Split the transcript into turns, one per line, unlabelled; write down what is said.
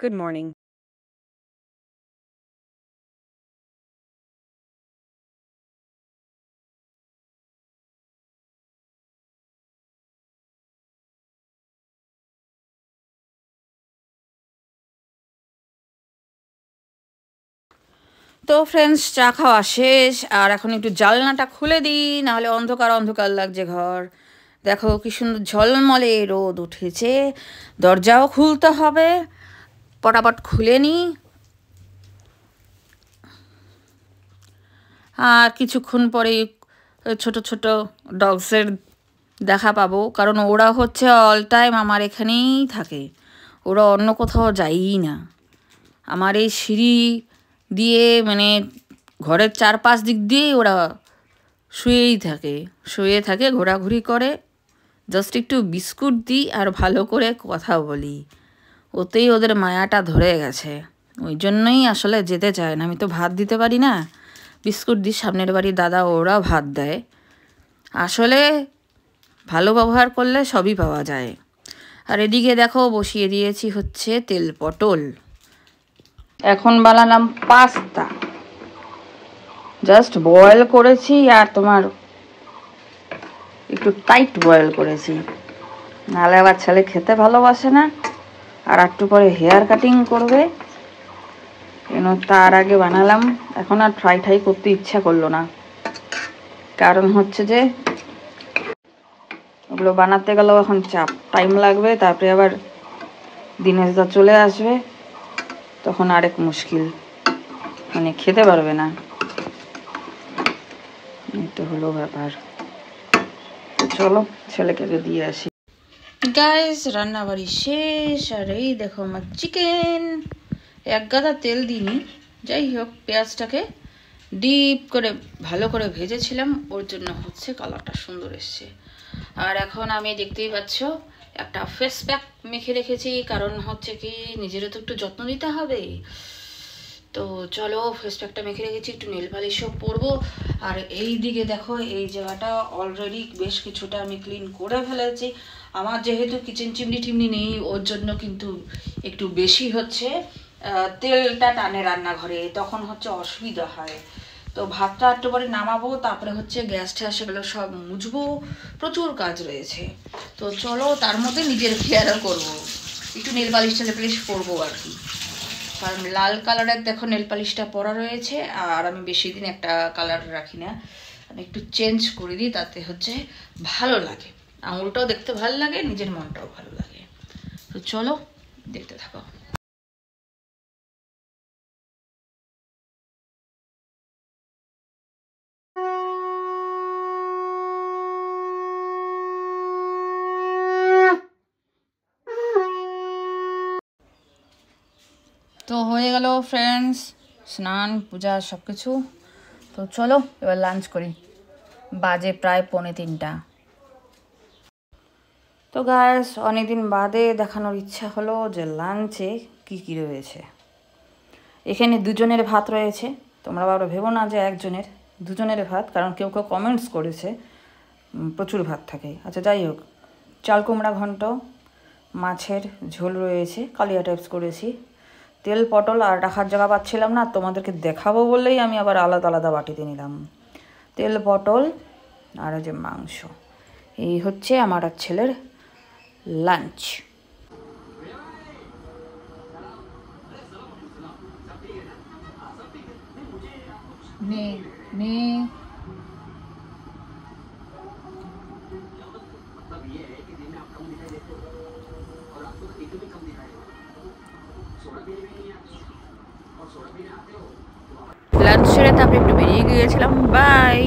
Good morning.
তো friends, চা খাওয়া শেষ আর এখন একটু জানলাটা খুলে দিই, নাহলে অন্ধকার অন্ধকার লাগছে ঘর। দেখো কি সুন্দর ঝলমলে রোদ উঠেছে, দরজাও খুলতে হবে, পটাপট খুলে নিই। আর কিছুক্ষণ পরে ছোট ছোট ডগসের দেখা পাবো, কারণ ওরা হচ্ছে অল টাইম আমার এখানেই থাকে, ওরা অন্য কোথাও যায়ই না। আমার এই সিঁড়ি দিয়ে মানে ঘরের চারপাশ দিক দিয়েই ওরা শুয়ে থাকে, ঘোরাঘুরি করে। জাস্ট একটু বিস্কুট দিই আর ভালো করে কথা বলি, ওতেই ওদের মায়াটা ধরে গেছে। ওই জন্যই আসলে যেতে চায় না। আমি তো ভাত দিতে পারি না, বিস্কুট দিই। সামনের বাড়ির দাদা ওরা ভাত দেয়। আসলে ভালো ব্যবহার করলে সবই পাওয়া যায়। আর এদিকে দেখো বসিয়ে দিয়েছি হচ্ছে তেল পটল। এখন বানালাম পাস্তা, জাস্ট বয়েল করেছি আর তোমার একটু টাইট বয়েল করেছি, নাহলে আবার ছেলে খেতে ভালোবাসে না আর একটু পরে হেয়ার কাটিং করবে। কেন তার আগে বানালাম, এখন আর ফ্রাই ঠাই করতে ইচ্ছা করলো না, কারণ হচ্ছে যে ওগুলো বানাতে গেলেও এখন চাপ, টাইম লাগবে। তারপরে আবার দিনেশদা চলে আসবে, তখন আরেক মুশকিল, মানে খেতে পারবে না। এটা হলো ব্যাপার। চলো ছেলেকে দিয়ে আসি। গাইস, রান্নাবাড়ি শেষ আর এই দেখো আমার চিকেন। এক গাদা তেল দিইনি, যাই হোক পেঁয়াজটাকে ডিপ করে ভালো করে ভেজেছিলাম, ওর জন্য হচ্ছে কালারটা সুন্দর এসছে। আর এখন আমি দেখতেই পাচ্ছ একটা ফেস প্যাক মেখে রেখেছি, কারণ হচ্ছে কি নিজেরও তো একটু যত্ন নিতে হবে। তো চলো ফেস প্যাকটা মেখে রেখেছি, একটু নেল পালিশও পরবো। আর এই দিকে দেখো এই জায়গাটা অলরেডি বেশ কিছুটা আমি ক্লিন করে ফেলেছি। আমার যেহেতু কিচেন চিমনি টিমনি নেই, ওর জন্য কিন্তু একটু বেশি হচ্ছে তেলটা টানে রান্নাঘরে, তখন হচ্ছে অসুবিধা হয়। তো ভাতটা একটু পরে নামাবো, তারপরে হচ্ছে গ্যাস ট্যাস সেগুলো সব মুছবো, প্রচুর কাজ রয়েছে। তো চলো তার মধ্যে নিজের কেয়ারও করবো, একটু নেল পালিশ টেল পালিশ পরবো আর কি। কারণ লাল কালারের দেখো নেল পালিশটা পরা রয়েছে, আর আমি বেশি দিন একটা কালার রাখি না, আমি একটু চেঞ্জ করে দিই, তাতে হচ্ছে ভালো লাগে, আঙুলটাও দেখতে ভালো লাগে, নিজের মনটাও ভালো লাগে। তো চলো দেখতে থাকো। তো হয়ে গেল ফ্রেন্ডস, স্নান পূজা সব কিছু। তো চলো এবার লাঞ্চ করি, বাজে প্রায় 2:45। তো গাইস, অনেকদিন বাদে দেখানোর ইচ্ছা হলো যে লাঞ্চে কি কি রয়েছে। এখানে দুজনের ভাত রয়েছে, তোমরা বাবা ভেবো না যে একজনের, দুজনের ভাত, কারণ কেউ কেউ কমেন্টস করেছে প্রচুর ভাত থাকে। আচ্ছা যাই হোক, চাল কুমড়া ঘন্ট, মাছের ঝোল রয়েছে, কালিয়া টাইপস করেছি, তেল পটল। আর রাখার জায়গা পাচ্ছিলাম না, তোমাদেরকে দেখাবো বলেই আমি আবার আলাদা আলাদা বাটিতে নিলাম। তেল পটল আর যে মাংস, এই হচ্ছে আমার আর ছেলের লাঞ্চ। নে নে লাঞ্চ সেরে তারপরে একটু বেরিয়ে গিয়েছিলাম। বাই।